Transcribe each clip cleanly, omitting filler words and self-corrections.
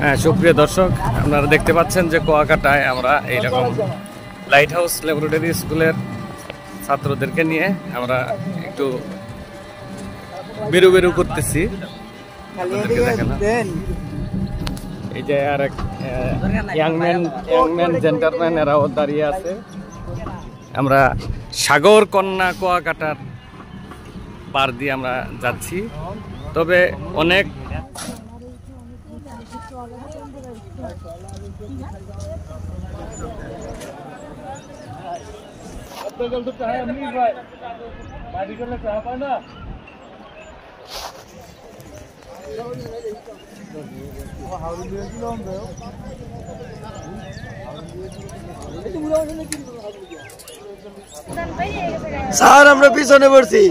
হ্যাঁ, সুপ্রিয় দর্শক, আপনারা দেখতে পাচ্ছেন যে কুয়াকাটায় আমরা এইরকম লাইট হাউস ল্যাবরেটরি স্কুলের ছাত্রদেরকে নিয়ে আমরা একটু বেরু বেরু করতেছি। এই যে আর এক ইয়াংম্যান জেন্টারম্যান এরাও দাঁড়িয়ে আছে। আমরা সাগর কন্যা কুয়াকাটার পার দিয়ে আমরা যাচ্ছি। তবে অনেক স্যার আমরা পিছনে পড়ছি।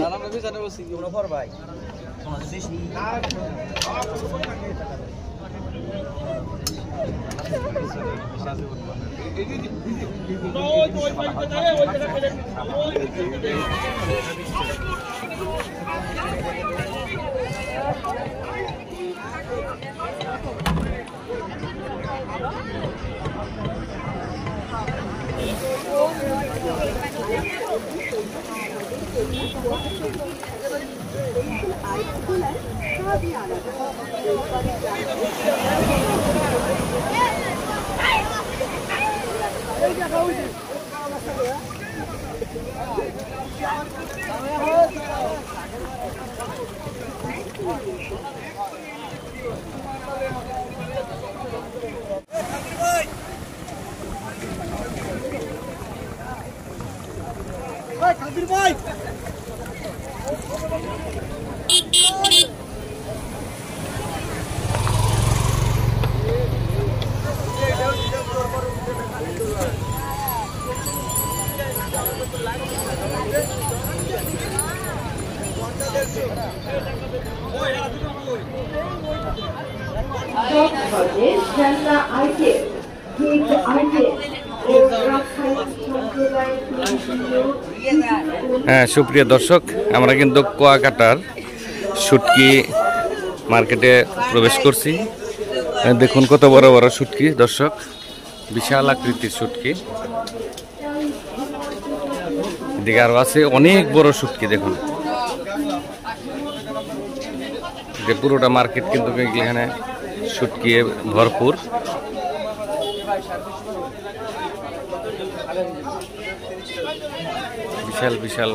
হ্যাঁ, সুপ্রিয় দর্শক, আমরা কিন্তু কুয়াকাটার শুটকি মার্কেটে প্রবেশ করছি। দেখুন কত বড় বড় শুটকি দর্শক, বিশাল আকৃতির শুটকি। এদিকে আরো আছে অনেক বড় শুটকি। দেখুন যে পুরোটা মার্কেট কিন্তু এখানে শুটকি ভরপুর। বিশাল বিশাল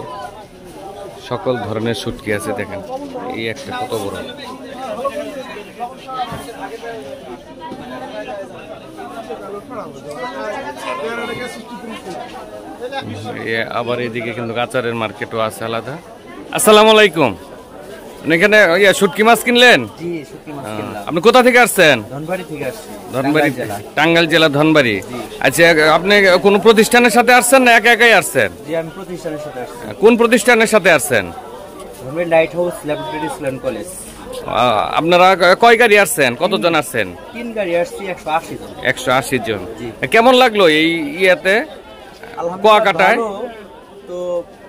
সকল ধরনের শুটকি আছে। দেখেন এই একটা কত বড়। আবার এদিকে কিন্তু আচারের মার্কেটও আছে আলাদা। আসসালামু আলাইকুম। এখানে শুটকি মাছ কিনলেন? আপনি কোথা থেকে আসছেন? ধনবাড়ি, টাঙ্গাইল জেলা ধনবাড়ি। আচ্ছা, আপনি কোন প্রতিষ্ঠানের সাথে আসছেন না একা একাই আসছেন? কোন প্রতিষ্ঠানের সাথে আসছেন? Light house laboratory school college. আপনারা কয় গাড়ি আসছেন? কতজন আসছেন? 3 গাড়ি আসছি, 180 জন। 180 জন। কেমন লাগলো এই ইয়েতে কুয়াকাটায়? তো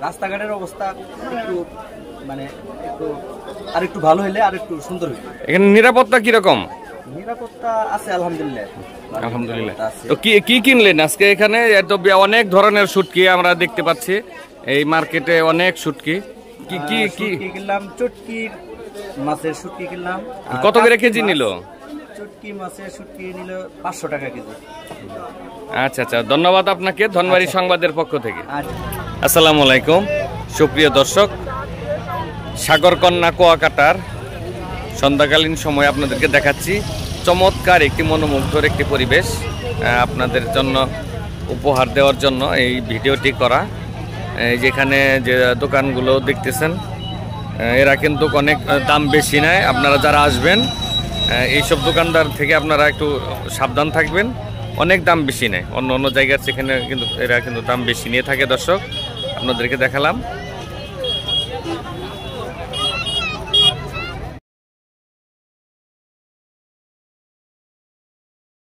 রাস্তাঘাটের অবস্থা একটু মানে আর একটু ভালো হইলে আর একটু সুন্দর হইবে। এখানে নিরাপত্তা কিরকম? নিরাপত্তা আছে আলহামদুলিল্লাহ। আলহামদুলিল্লাহ। তো কি কিনলেন আজকে? এখানে অনেক ধরনের শুটকি আমরা দেখতে পাচ্ছি এই মার্কেটে, অনেক শুটকি। কি কিনলাম? চটকি মাছের শুটকি কিনলাম। কত করে কেজি নিল? চটকি মাছের শুটকি নিল 500 টাকা কেজি। আচ্ছা আচ্ছা, ধন্যবাদ আপনাকে ধনবাড়ি সংবাদের পক্ষ থেকে। আসসালামু আলাইকুম সুপ্রিয় দর্শক, সাগরকন্যা কুয়াকাটার সন্ধ্যাকালীন সময় আপনাদেরকে দেখাচ্ছি চমৎকার একটি মনোমুগ্ধর একটি পরিবেশ আপনাদের জন্য উপহার দেওয়ার জন্য এই ভিডিওটি করা। যেখানে যে দোকানগুলো দেখতেছেন এরা কিন্তু অনেক দাম বেশি নেয়। আপনারা যারা আসবেন এইসব দোকানদার থেকে আপনারা একটু সাবধান থাকবেন, অনেক দাম বেশি নেয়। অন্য অন্য জায়গার সেখানে কিন্তু এরা কিন্তু দাম বেশি নিয়ে থাকে। দর্শক আপনাদেরকে দেখালাম।